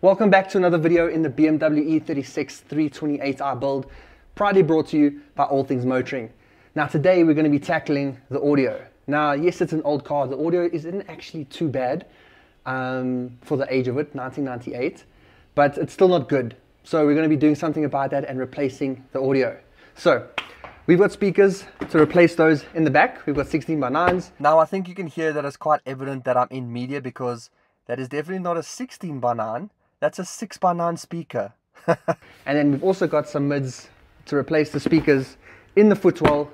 Welcome back to another video in the BMW E36 328i build, proudly brought to you by All Things Motoring. Now today we're going to be tackling the audio. Now yes, it's an old car, the audio isn't actually too bad for the age of it, 1998, but it's still not good. So we're going to be doing something about that and replacing the audio. So we've got speakers to replace those in the back. We've got 16x9s. Now I think you can hear that it's quite evident that I'm in media because that is definitely not a 16x9. That's a 6x9 speaker. And then we've also got some mids to replace the speakers in the footwell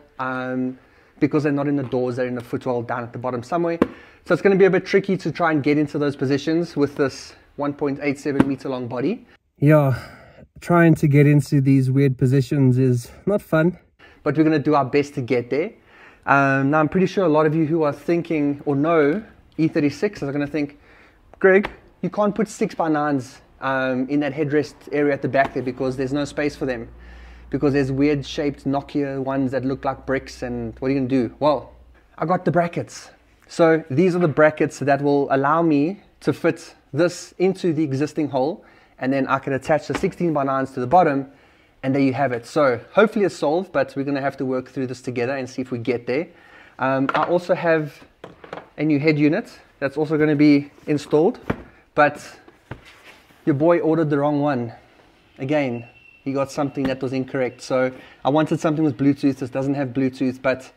because they're not in the doors, they're in the footwell down at the bottom somewhere. So it's going to be a bit tricky to try and get into those positions with this 1.87 meter long body. Yeah, trying to get into these weird positions is not fun, but we're going to do our best to get there. Now I'm pretty sure a lot of you who are thinking or know E36 are going to think, Greg, you can't put 6x9s in that headrest area at the back there because there's no space for them. Because there's weird shaped Nokia ones that look like bricks, and what are you going to do? Well, I got the brackets. So these are the brackets that will allow me to fit this into the existing hole, and then I can attach the 16x9s to the bottom, and there you have it. So hopefully it's solved, but we're going to have to work through this together and see if we get there. I also have a new head unit that's also going to be installed. But your boy ordered the wrong one. Again, he got something that was incorrect. So I wanted something with Bluetooth. This doesn't have Bluetooth, but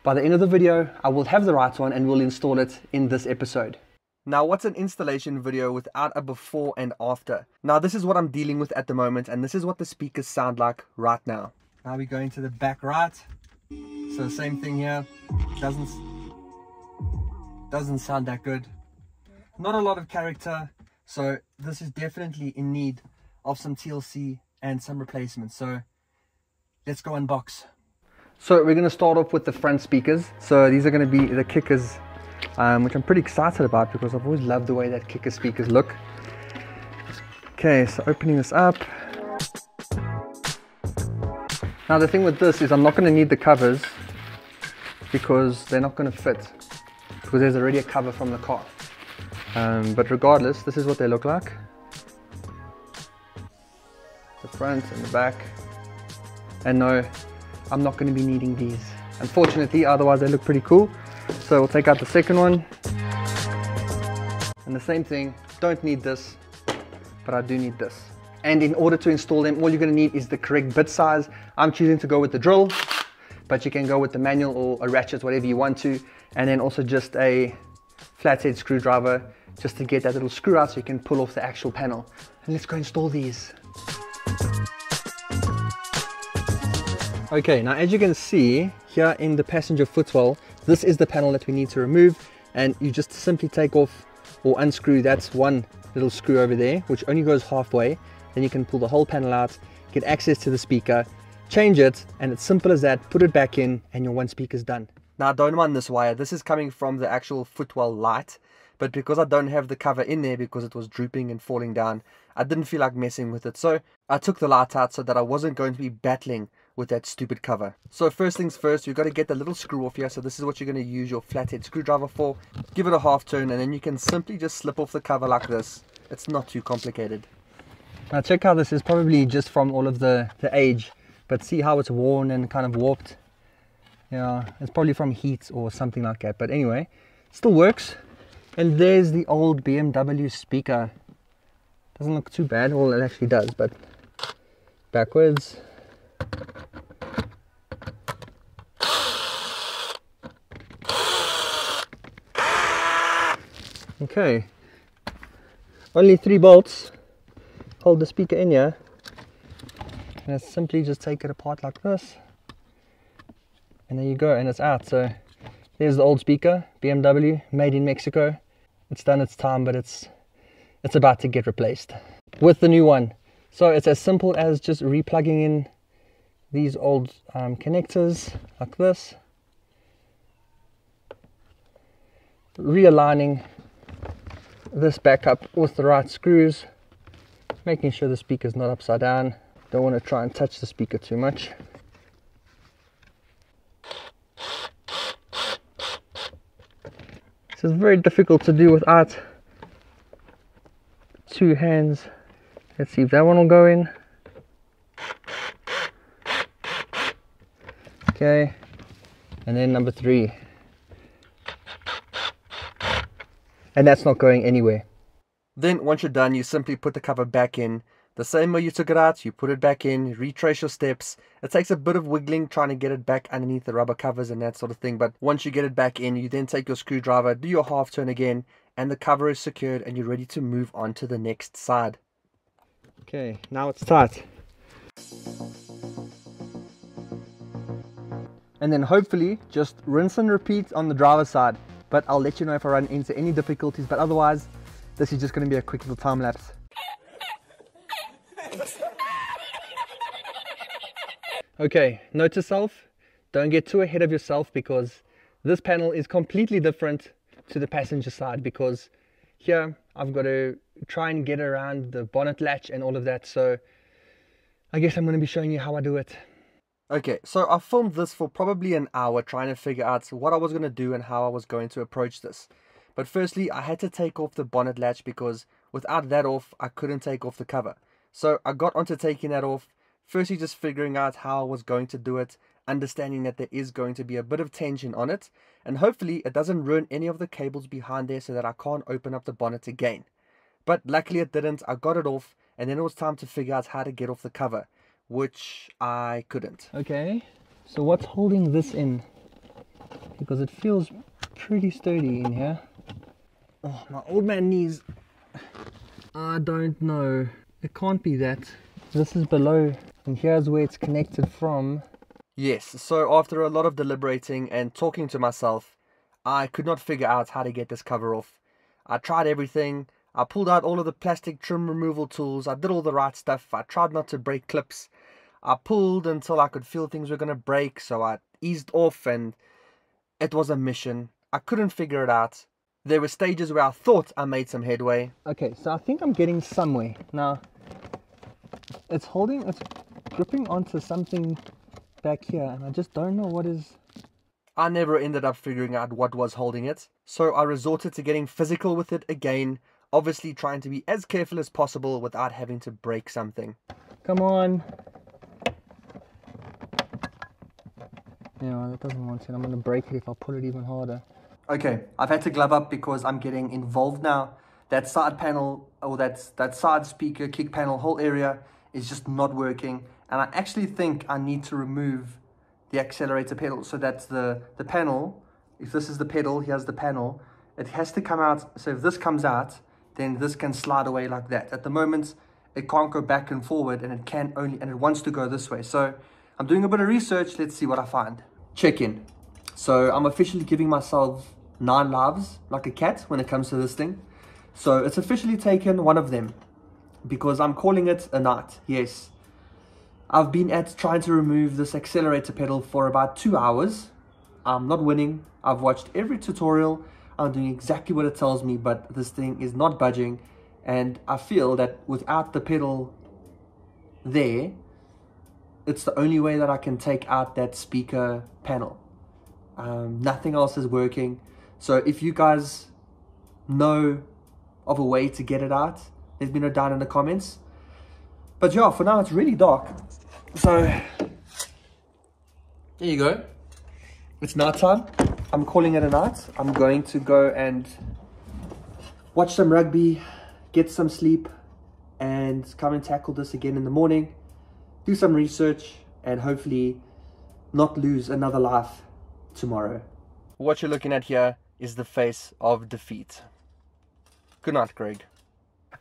by the end of the video, I will have the right one and we'll install it in this episode. Now, what's an installation video without a before and after? Now, this is what I'm dealing with at the moment, and this is what the speakers sound like right now. Now we're going to the back right. So same thing here. Doesn't sound that good. Not a lot of character, so this is definitely in need of some TLC and some replacements. So let's go unbox. So we're going to start off with the front speakers. So these are going to be the kickers, which I'm pretty excited about because I've always loved the way that kicker speakers look. Okay, so opening this up. Now the thing with this is I'm not going to need the covers because they're not going to fit because there's already a cover from the car. But regardless, this is what they look like. The front and the back. And no, I'm not going to be needing these, unfortunately, otherwise they look pretty cool. So we'll take out the second one. And the same thing, don't need this, but I do need this. And in order to install them, all you're going to need is the correct bit size. I'm choosing to go with the drill, but you can go with the manual or a ratchet, whatever you want to. And then also just a flathead screwdriver, just to get that little screw out so you can pull off the actual panel. And let's go install these. Okay, now as you can see here in the passenger footwell, this is the panel that we need to remove, and you just simply take off or unscrew that one little screw over there, which only goes halfway. Then you can pull the whole panel out, get access to the speaker, change it, and it's simple as that. Put it back in and your one speaker's done. Now don't mind this wire, this is coming from the actual footwell light. But because I don't have the cover in there because it was drooping and falling down, I didn't feel like messing with it. So I took the light out so that I wasn't going to be battling with that stupid cover. So first things first, you've got to get the little screw off here. So this is what you're going to use your flathead screwdriver for. Give it a half turn and then you can simply just slip off the cover like this. It's not too complicated. Now check how this is probably just from all of the age, but see how it's worn and kind of warped. Yeah, it's probably from heat or something like that. But anyway, still works. And there's the old BMW speaker. Doesn't look too bad. Well, it actually does, but backwards. Okay. Only 3 bolts hold the speaker in here. And simply just take it apart like this. And there you go, and it's out. So there's the old speaker, BMW, made in Mexico. It's done its time, but it's about to get replaced with the new one. So it's as simple as just replugging in these old connectors like this, realigning this back up with the right screws, making sure the speaker's not upside down. Don't want to try and touch the speaker too much. This is very difficult to do without 2 hands. Let's see if that one will go in. Okay, and then number 3. And that's not going anywhere. Then once you're done, you simply put the cover back in. The same way you took it out, you put it back in, retrace your steps. It takes a bit of wiggling trying to get it back underneath the rubber covers and that sort of thing. But once you get it back in, you then take your screwdriver, do your half turn again, and the cover is secured and you're ready to move on to the next side. Okay, now it's tight. And then hopefully just rinse and repeat on the driver's side. But I'll let you know if I run into any difficulties, but otherwise this is just going to be a quick little time lapse. Okay, note to self, don't get too ahead of yourself, because this panel is completely different to the passenger side, because here I've got to try and get around the bonnet latch and all of that. So I guess I'm going to be showing you how I do it. Okay, so I filmed this for probably an hour trying to figure out what I was going to do and how I was going to approach this. But firstly, I had to take off the bonnet latch, because without that off, I couldn't take off the cover. So I got onto taking that off, firstly just figuring out how I was going to do it, understanding that there is going to be a bit of tension on it, and hopefully it doesn't ruin any of the cables behind there so that I can't open up the bonnet again. But luckily it didn't. I got it off, and then it was time to figure out how to get off the cover, which I couldn't. Okay, so what's holding this in? Because it feels pretty sturdy in here. Oh, my old man knees. I don't know. It can't be that. This is below, and here's where it's connected from. Yes, so after a lot of deliberating and talking to myself, I could not figure out how to get this cover off. I tried everything. I pulled out all of the plastic trim removal tools. I did all the right stuff. I tried not to break clips. I pulled until I could feel things were going to break, so I eased off, and it was a mission. I couldn't figure it out. There were stages where I thought I made some headway. Okay, so I think I'm getting somewhere. Now, it's gripping onto something back here, and I just don't know what is. I never ended up figuring out what was holding it, so I resorted to getting physical with it again, obviously trying to be as careful as possible without having to break something. Come on. Yeah, that doesn't want to. I'm going to break it if I pull it even harder. Okay, I've had to glove up because I'm getting involved now. That side panel, or that side speaker kick panel, whole area is just not working. And I actually think I need to remove the accelerator pedal. So that's the panel. If this is the pedal, here's the panel. It has to come out. So if this comes out, then this can slide away like that. At the moment, it can't go back and forward, and it wants to go this way. So I'm doing a bit of research. Let's see what I find. Check in. So I'm officially giving myself 9 lives like a cat when it comes to this thing. So it's officially taken one of them, because I'm calling it a night. Yes, I've been trying to remove this accelerator pedal for about 2 hours. I'm not winning. I've watched every tutorial. I'm doing exactly what it tells me, but this thing is not budging. And I feel that without the pedal there, it's the only way that I can take out that speaker panel. Nothing else is working. So if you guys know of a way to get it out, let me know down in the comments. But yeah, for now it's really dark. So there you go. It's night time. I'm calling it a night. I'm going to go and watch some rugby, get some sleep, and come and tackle this again in the morning. Do some research, and hopefully not lose another life tomorrow. What you're looking at here is the face of defeat. Good night, Greg.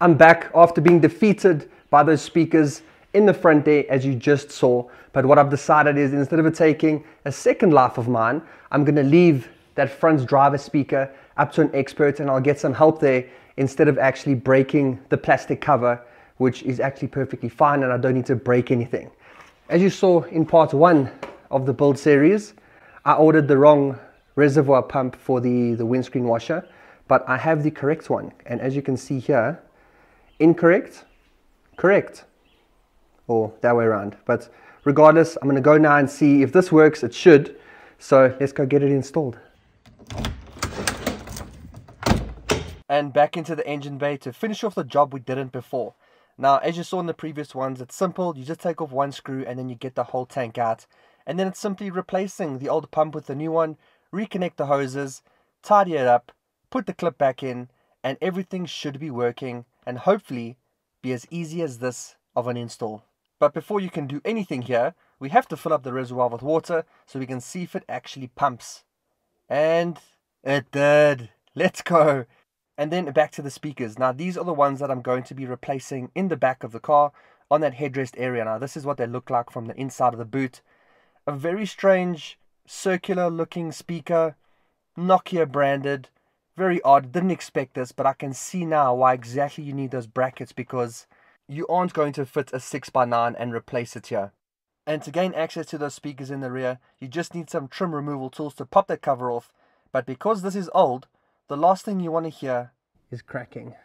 I'm back after being defeated by those speakers in the front there, as you just saw. But what I've decided is, instead of it taking a second life of mine, I'm going to leave that front driver speaker up to an expert, and I'll get some help there instead of actually breaking the plastic cover, which is actually perfectly fine, and I don't need to break anything. As you saw in part 1 of the build series, I ordered the wrong reservoir pump for the windscreen washer, but I have the correct one. And as you can see here, incorrect, correct, or that way around. But regardless, I'm going to go now and see if this works. It should. So let's go get it installed. And and back into the engine bay to finish off the job we didn't before. Now, as you saw in the previous ones, it's simple. You just take off one screw and then you get the whole tank out. And then it's simply replacing the old pump with the new one, reconnect the hoses, tidy it up, put the clip back in, and everything should be working and hopefully be as easy as this of an install. But before you can do anything here, we have to fill up the reservoir with water so we can see if it actually pumps. And it did. Let's go. And then back to the speakers. Now these are the ones that I'm going to be replacing in the back of the car on that headrest area. Now this is what they look like from the inside of the boot. A very strange circular looking speaker, Nokia branded, very odd. Didn't expect this, but I can see now why exactly you need those brackets, because you aren't going to fit a 6x9 and replace it here. And to gain access to those speakers in the rear, you just need some trim removal tools to pop that cover off. But because this is old, the last thing you want to hear is cracking.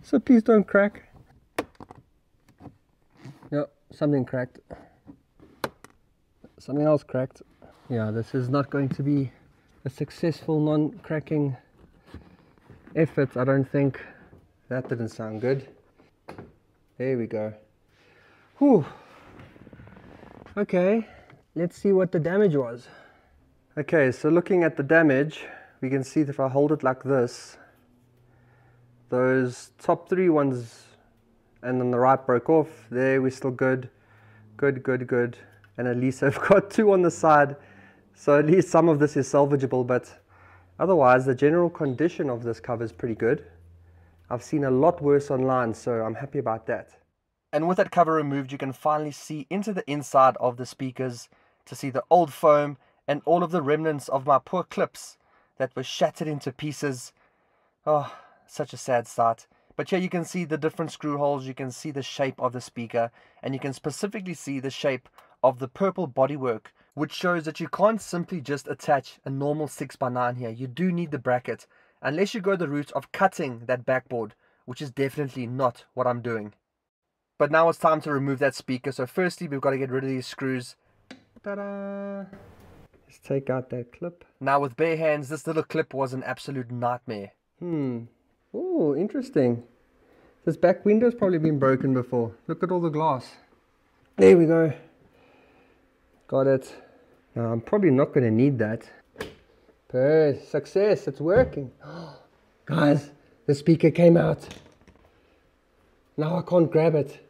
So please don't crack. Yep, something cracked. Something else cracked. Yeah, this is not going to be a successful non-cracking effort, I don't think. That didn't sound good. There we go. Whew. Okay, let's see what the damage was. Okay, so looking at the damage, we can see that if I hold it like this, those top three ones and on the right broke off. There we're still good. Good. And at least I've got two on the side, so at least some of this is salvageable, but otherwise the general condition of this cover is pretty good. I've seen a lot worse online, so I'm happy about that. And with that cover removed, you can finally see into the inside of the speakers to see the old foam and all of the remnants of my poor clips that were shattered into pieces. Oh, such a sad sight. But here you can see the different screw holes, you can see the shape of the speaker, and you can specifically see the shape of the purple bodywork, which shows that you can't simply just attach a normal 6x9 here. You do need the bracket, unless you go the route of cutting that backboard, which is definitely not what I'm doing. But now it's time to remove that speaker. So firstly, we've got to get rid of these screws. Ta-da! Let's take out that clip. Now with bare hands, this little clip was an absolute nightmare. Oh, interesting. This back window's probably been broken before. Look at all the glass. There we go. Got it. Now I'm probably not going to need that. Success, it's working. Guys, the speaker came out. Now I can't grab it.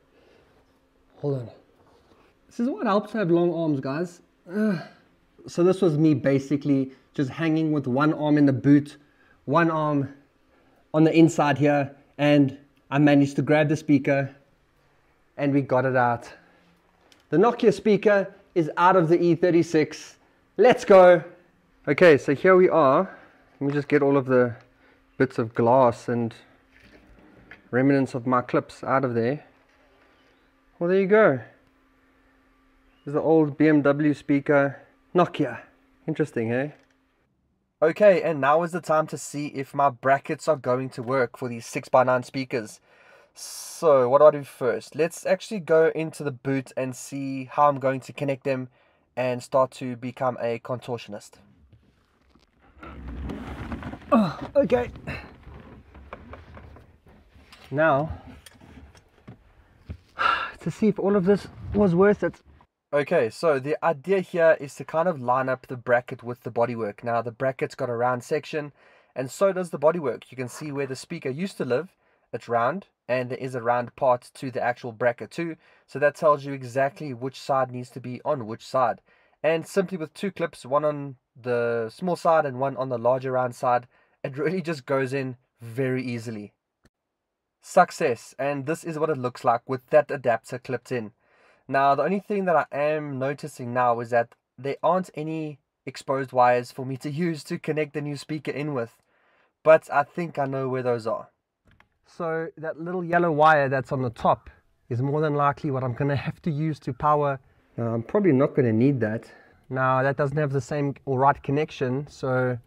Hold on. This is what helps to have long arms, guys. So this was me basically just hanging with one arm in the boot, one arm on the inside here, and I managed to grab the speaker and we got it out. The Nokia speaker is out of the E36. Let's go. Okay, so here we are. Let me just get all of the bits of glass and remnants of my clips out of there. Well, there you go. There's the old BMW speaker, Nokia. Interesting, eh? Okay, and now is the time to see if my brackets are going to work for these 6x9 speakers. So what do I do first? Let's actually go into the boot and see how I'm going to connect them and start to become a contortionist. Oh, okay. Now, to see if all of this was worth it. Okay, so the idea here is to kind of line up the bracket with the bodywork. Now the bracket's got a round section and so does the bodywork. You can see where the speaker used to live, it's round, and there is a round part to the actual bracket too. So that tells you exactly which side needs to be on which side. And simply with two clips, one on the small side and one on the larger round side, it really just goes in very easily. Success, and this is what it looks like with that adapter clipped in. Now the only thing that I am noticing now is that there aren't any exposed wires for me to use to connect the new speaker in with, but I think I know where those are. So that little yellow wire that's on the top is more than likely what I'm going to have to use to power. Now I'm probably not going to need that. Now that doesn't have the same or right connection, so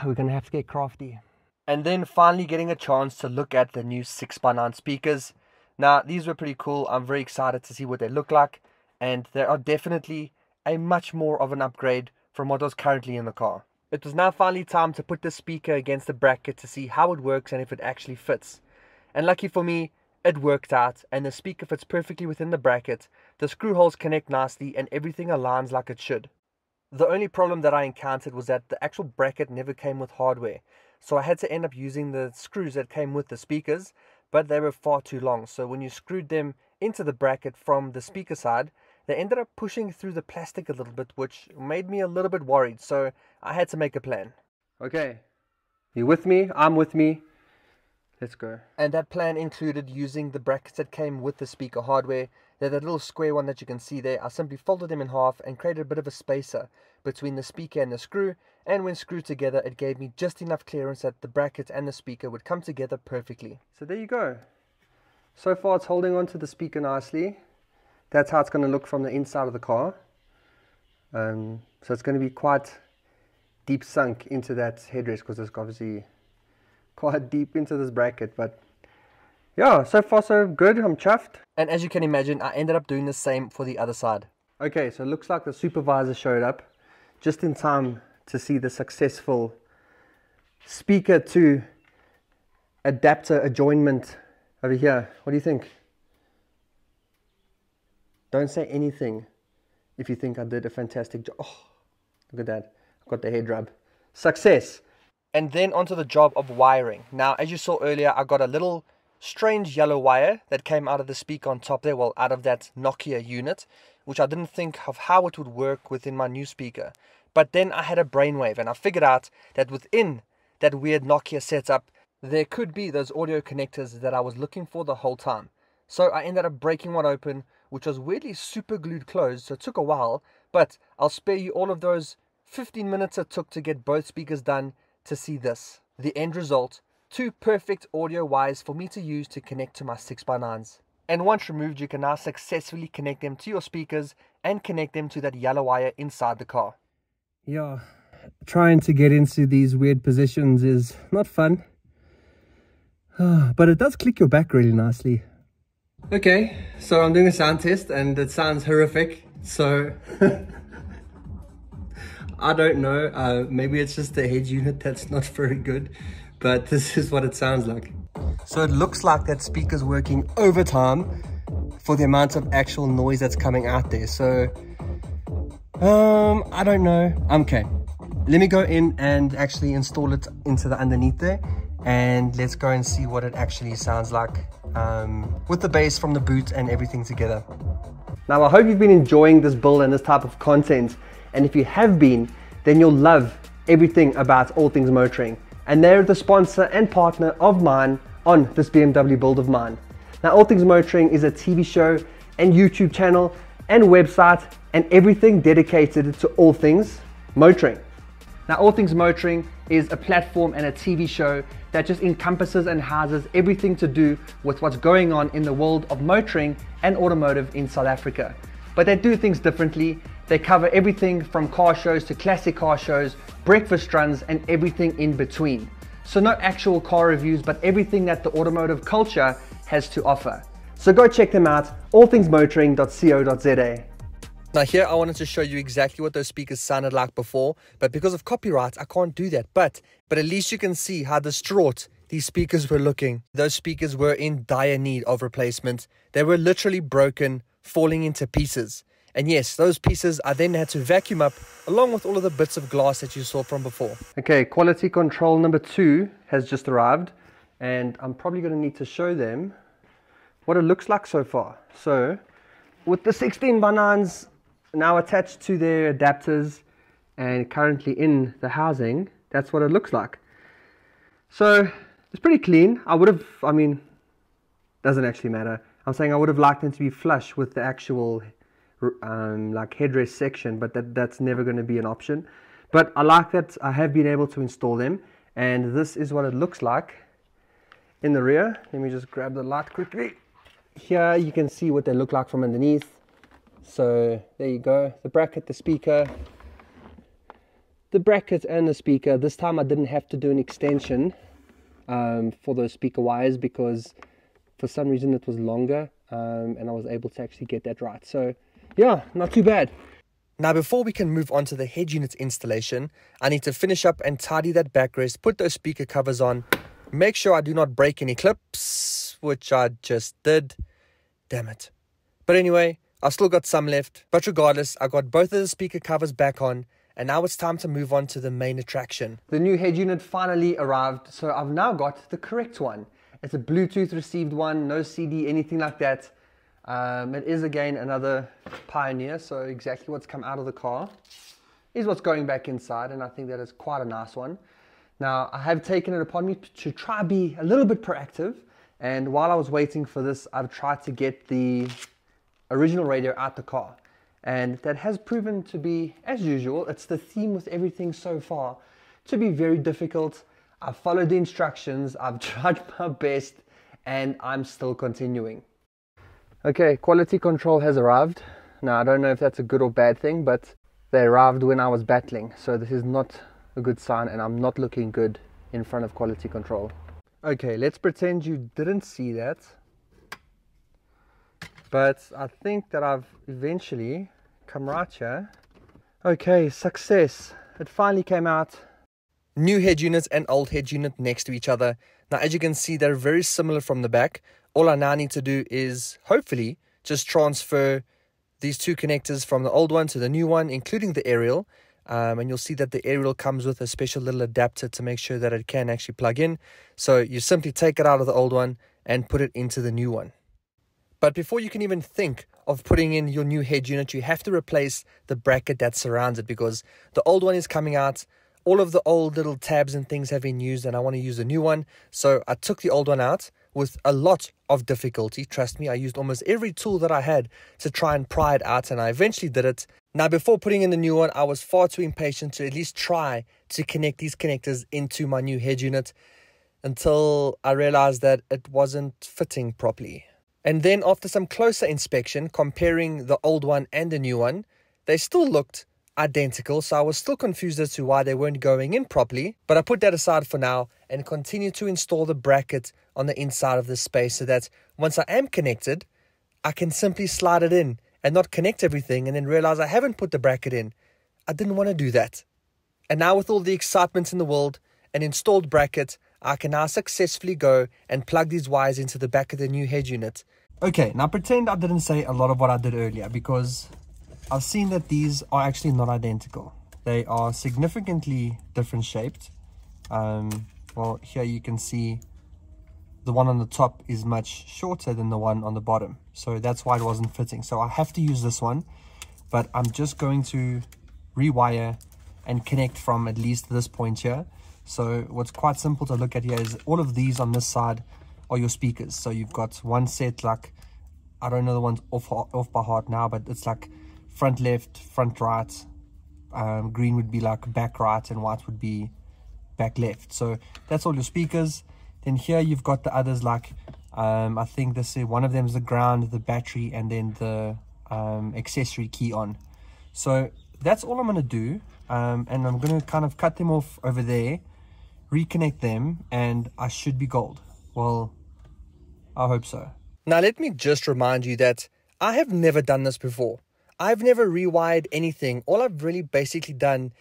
we're going to have to get crafty. And then finally getting a chance to look at the new 6x9 speakers. Now these were pretty cool. I'm very excited to see what they look like, and they are definitely a much more of an upgrade from what was currently in the car. It was now finally time to put the speaker against the bracket to see how it works and if it actually fits. And lucky for me, it worked out and the speaker fits perfectly within the bracket, the screw holes connect nicely and everything aligns like it should. The only problem that I encountered was that the actual bracket never came with hardware, so I had to end up using the screws that came with the speakers, but they were far too long, so when you screwed them into the bracket from the speaker side, they ended up pushing through the plastic a little bit, which made me a little bit worried, so I had to make a plan. Okay, you with me? I'm with me. Let's go. And that plan included using the brackets that came with the speaker hardware. They're that little square one that you can see there. I simply folded them in half and created a bit of a spacer between the speaker and the screw, and when screwed together it gave me just enough clearance that the bracket and the speaker would come together perfectly. So there you go. So far it's holding on to the speaker nicely. That's how it's going to look from the inside of the car. So it's going to be quite deep sunk into that headrest because it's obviously quite deep into this bracket, but yeah, so far so good. I'm chuffed. And as you can imagine, I ended up doing the same for the other side. Okay, so it looks like the supervisor showed up just in time to see the successful speaker to adapter adjoinment over here. What do you think? Don't say anything if you think I did a fantastic job. Oh, look at that. I've got the head rub. Success. And then onto the job of wiring. Now, as you saw earlier, I got a little strange yellow wire that came out of the speaker on top there, well, out of that Nokia unit, which I didn't think of how it would work within my new speaker. But then I had a brainwave and I figured out that within that weird Nokia setup, there could be those audio connectors that I was looking for the whole time. So I ended up breaking one open, which was weirdly super glued closed, so it took a while, but I'll spare you all of those 15 minutes it took to get both speakers done to see this. The end result, 2 perfect audio wires for me to use to connect to my 6x9s. And once removed, you can now successfully connect them to your speakers and connect them to that yellow wire inside the car. Yeah, trying to get into these weird positions is not fun. But it does click your back really nicely. Okay, so I'm doing a sound test and it sounds horrific. So I don't know, maybe it's just the head unit that's not very good, but this is what it sounds like. So it looks like that speaker's working overtime for the amount of actual noise that's coming out there. So I don't know. Okay, let me go in and actually install it into the underneath there, and let's go and see what it actually sounds like with the bass from the boot and everything together. Now I hope you've been enjoying this build and this type of content, and if you have been, then you'll love everything about All Things Motoring, and they're the sponsor and partner of mine on this BMW build of mine. Now All Things Motoring is a TV show and YouTube channel and website and everything dedicated to all things motoring. Now All Things Motoring is a platform and a TV show that just encompasses and houses everything to do with what's going on in the world of motoring and automotive in South Africa. But they do things differently. They cover everything from car shows to classic car shows, breakfast runs, and everything in between. So no actual car reviews, but everything that the automotive culture has to offer. So go check them out, allthingsmotoring.co.za. Now here I wanted to show you exactly what those speakers sounded like before, but because of copyright I can't do that. But at least you can see how distraught these speakers were looking. Those speakers were in dire need of replacement. They were literally broken, falling into pieces. And yes, those pieces I then had to vacuum up along with all of the bits of glass that you saw from before. Okay, quality control number 2 has just arrived, and I'm probably going to need to show them what it looks like so far. So with the 16x9s now attached to their adapters and currently in the housing, that's what it looks like. So it's pretty clean. Doesn't actually matter. I'm saying I would have liked them to be flush with the actual like headrest section, but that's never going to be an option. But I like that I have been able to install them, and this is what it looks like in the rear. Let me just grab the light quickly. Here you can see what they look like from underneath. So there you go, the bracket, the speaker, the bracket and the speaker. This time I didn't have to do an extension for those speaker wires because for some reason it was longer, and I was able to actually get that right. So yeah, not too bad. Now before we can move on to the head unit installation, I need to finish up and tidy that backrest, put those speaker covers on, make sure I do not break any clips, which I just did. Damn it. But anyway, I've still got some left, but regardless, I got both of the speaker covers back on, and now it's time to move on to the main attraction. The new head unit finally arrived, so I've now got the correct one. It's a Bluetooth received one, no CD, anything like that. It is again another Pioneer, so exactly what's come out of the car is what's going back inside, and I think that is quite a nice one. Now, I have taken it upon me to try be a little bit proactive, and while I was waiting for this, I've tried to get the original radio out the car, and that has proven to be, as usual, it's the theme with everything so far, to be very difficult. I've followed the instructions, I've tried my best, and I'm still continuing. Okay, quality control has arrived. Now, I don't know if that's a good or bad thing, but they arrived when I was battling, so this is not a good sign, and I'm not looking good in front of quality control. Okay, let's pretend you didn't see that, but I think that I've eventually come right here. Okay, success. It finally came out. New head unit and old head unit next to each other. Now, as you can see, they're very similar from the back. All I now need to do is, hopefully, just transfer these two connectors from the old one to the new one, including the aerial. And you'll see that the aerial comes with a special little adapter to make sure that it can actually plug in. So you simply take it out of the old one and put it into the new one. But before you can even think of putting in your new head unit, you have to replace the bracket that surrounds it, because the old one is coming out. All of the old little tabs and things have been used, and I want to use a new one. So I took the old one out with a lot of difficulty. Trust me, I used almost every tool that I had to try and pry it out, and I eventually did it. Now, before putting in the new one, I was far too impatient to at least try to connect these connectors into my new head unit until I realized that it wasn't fitting properly. And then after some closer inspection, comparing the old one and the new one, they still looked identical, so I was still confused as to why they weren't going in properly. But I put that aside for now and continue to install the bracket on the inside of this space, so that once I am connected, I can simply slide it in and not connect everything and then realize I haven't put the bracket in. I didn't want to do that. And now, with all the excitement in the world, an installed bracket, I can now successfully go and plug these wires into the back of the new head unit. Okay, now pretend I didn't say a lot of what I did earlier, because I've seen that these are actually not identical. They are significantly different shaped. Well, here you can see the one on the top is much shorter than the one on the bottom. So that's why it wasn't fitting. So I have to use this one, but I'm just going to rewire and connect from at least this point here. So what's quite simple to look at here is all of these on this side are your speakers. So you've got one set, like, I don't know the ones off by heart now, but it's like front left, front right, green would be like back right, and white would be back left. So that's all your speakers. Then here you've got the others, like I think this is one of them is the ground, the battery, and then the accessory key on. So that's all I'm going to do, and I'm going to kind of cut them off over there, reconnect them, and I should be gold. Well, I hope so. Now let me just remind you that I have never done this before. I've never rewired anything. All I've really basically done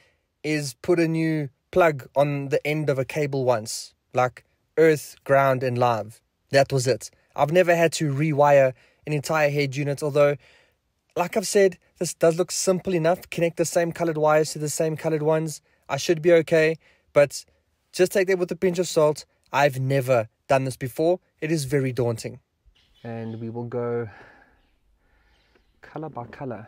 is put a new plug on the end of a cable once, like earth, ground, and live. That was it. I've never had to rewire an entire head unit, although, like I've said, this does look simple enough. Connect the same colored wires to the same colored ones. I should be okay, but just take that with a pinch of salt. I've never done this before. It is very daunting. And we will go color by color,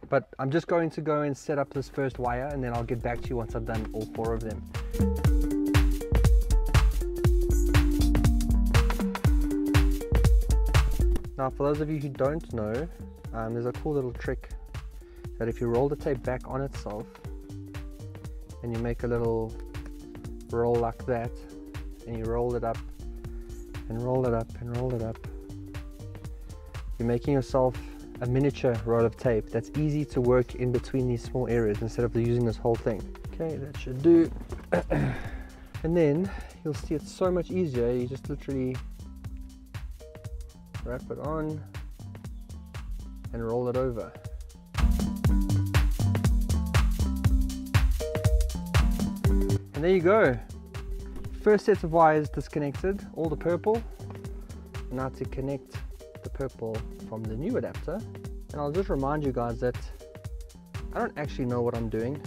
but I'm just going to go and set up this first wire, and then I'll get back to you once I've done all 4 of them. Now, for those of you who don't know, there's a cool little trick that if you roll the tape back on itself and you make a little roll like that, and you roll it up and roll it up and roll it up, you're making yourself a miniature roll of tape that's easy to work in between these small areas instead of using this whole thing. Okay, that should do. And then you'll see it's so much easier. You just literally wrap it on and roll it over. And there you go. First set of wires disconnected, all the purple. Now to connect the purple from the new adapter. And I'll just remind you guys that I don't actually know what I'm doing.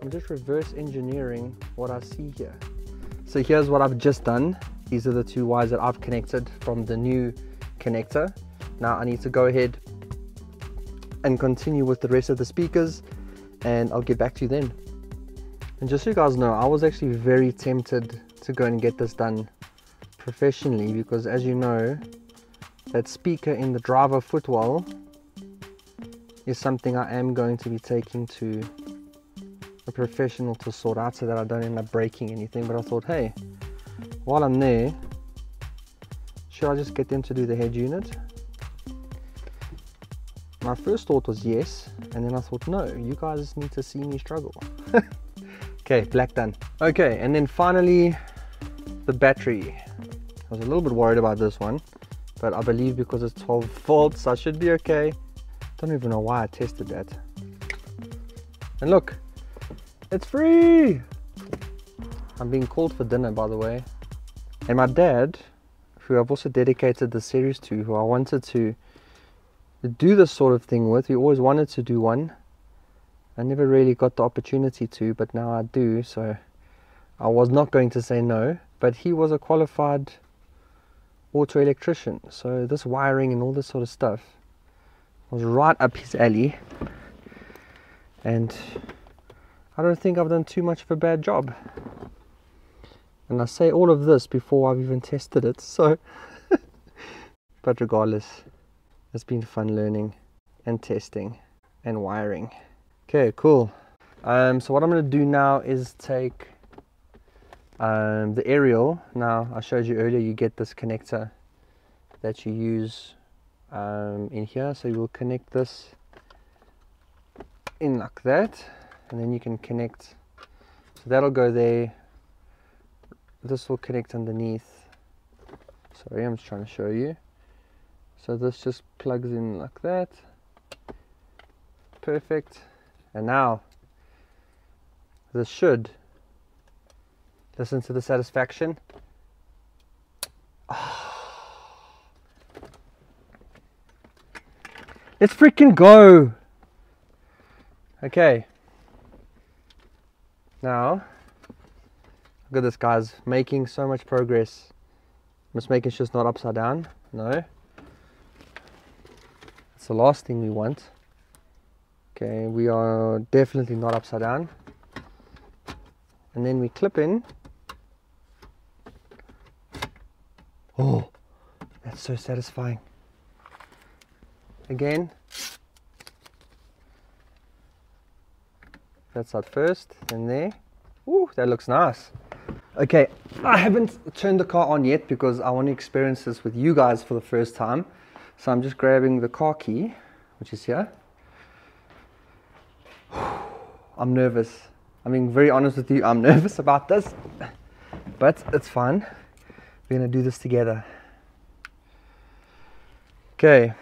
I'm just reverse engineering what I see here. So here's what I've just done. These are the two wires that I've connected from the new connector. Now I need to go ahead and continue with the rest of the speakers, and I'll get back to you then. And just so you guys know, I was actually very tempted to go and get this done professionally, because as you know, that speaker in the driver footwell is something I am going to be taking to a professional to sort out so that I don't end up breaking anything. But I thought, hey, while I'm there, should I just get them to do the head unit? My first thought was yes, and then I thought no, you guys need to see me struggle. Okay, black done. Okay, and then finally the battery. I was a little bit worried about this one, but I believe because it's 12 volts I should be okay. Don't even know why I tested that. And look, it's free! I'm being called for dinner, by the way. And my dad, who I've also dedicated the series to, who I wanted to do this sort of thing with, we always wanted to do one. I never really got the opportunity to, but now I do, so I was not going to say no. But he was a qualified auto electrician, so this wiring and all this sort of stuff was right up his alley, and I don't think I've done too much of a bad job. And I say all of this before I've even tested it, so but regardless, it's been fun learning and testing and wiring. Okay, cool. So what I'm going to do now is take the aerial. Now I showed you earlier, you get this connector that you use in here, so you will connect this in like that, and then you can connect, so that'll go there. This will connect underneath. Sorry, I'm just trying to show you. So this just plugs in like that. Perfect. And now this should, listen to the satisfaction. Let's freaking go. Okay, now look at this, guys, making so much progress. I'm just making sure it's not upside down. No, it's the last thing we want. Okay, we are definitely not upside down. And then we clip in. Oh, that's so satisfying. Again, that side first, then there. Ooh, that looks nice. Okay, I haven't turned the car on yet because I want to experience this with you guys for the first time. So I'm just grabbing the car key, which is here. I'm nervous. I'm being very honest with you, I'm nervous about this, but it's fine. We're gonna do this together. Okay,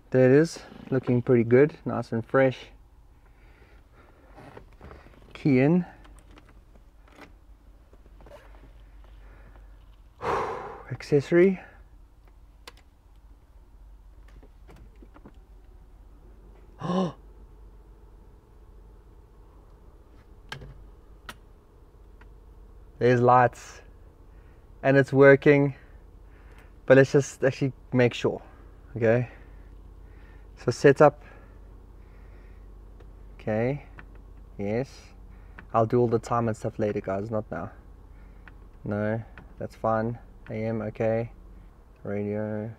there it is, looking pretty good, nice and fresh. Key in. Accessory. Oh, there's lights and it's working, but let's just actually make sure. Okay, so setup. Okay, yes, I'll do all the time and stuff later, guys, not now. No, that's fine. AM, okay. Radio.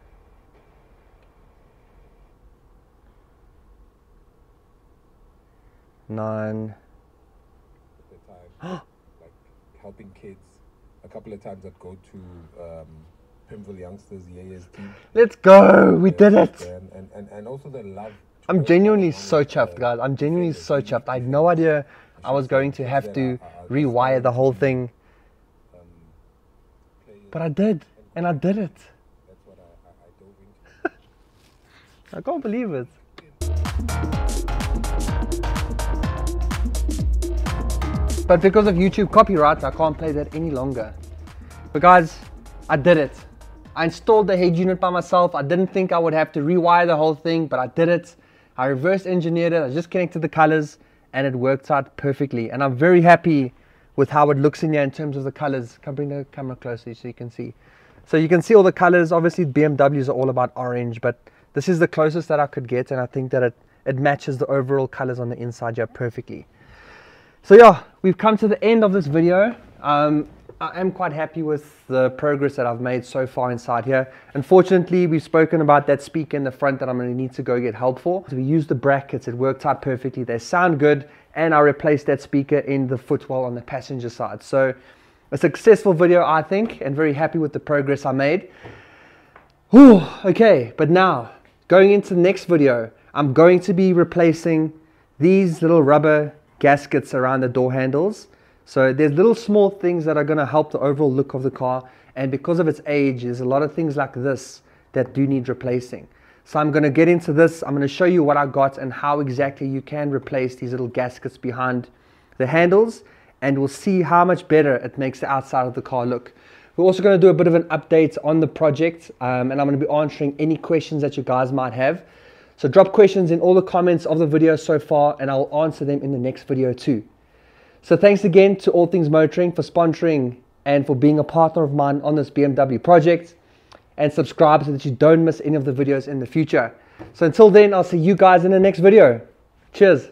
Nine. Like helping kids. A couple of times I'd go to Pimville Youngsters, Yaya's team. Let's go! We did it! And also the love. I'm genuinely so chuffed, guys. I'm genuinely so chuffed. I had no idea I was going to have to rewire the whole thing. But I did, and I did it. That's what I dove into. I can't believe it. But because of YouTube copyright, I can't play that any longer. But guys, I did it. I installed the head unit by myself. I didn't think I would have to rewire the whole thing, but I did it. I reverse engineered it. I just connected the colors and it worked out perfectly. And I'm very happy with how it looks in here in terms of the colors. Can I bring the camera closer so you can see? So you can see all the colors. Obviously BMWs are all about orange, but this is the closest that I could get, and I think that it matches the overall colors on the inside here perfectly. So yeah, we've come to the end of this video. I am quite happy with the progress that I've made so far inside here. Unfortunately, we've spoken about that speaker in the front that I'm going to need to go get help for. So we used the brackets, it worked out perfectly. They sound good, and I replaced that speaker in the footwell on the passenger side. So a successful video, I think, and very happy with the progress I made. Whew, okay, but now, going into the next video, I'm going to be replacing these little rubber gaskets around the door handles. So there's little small things that are going to help the overall look of the car, and because of its age, there's a lot of things like this that do need replacing. So I'm going to get into this. I'm going to show you what I got and how exactly you can replace these little gaskets behind the handles, and we'll see how much better it makes the outside of the car look. We're also going to do a bit of an update on the project, and I'm going to be answering any questions that you guys might have. So drop questions in all the comments of the video so far, and I'll answer them in the next video too. So thanks again to All Things Motoring for sponsoring and for being a partner of mine on this BMW project. And subscribe so that you don't miss any of the videos in the future. So until then, I'll see you guys in the next video. Cheers.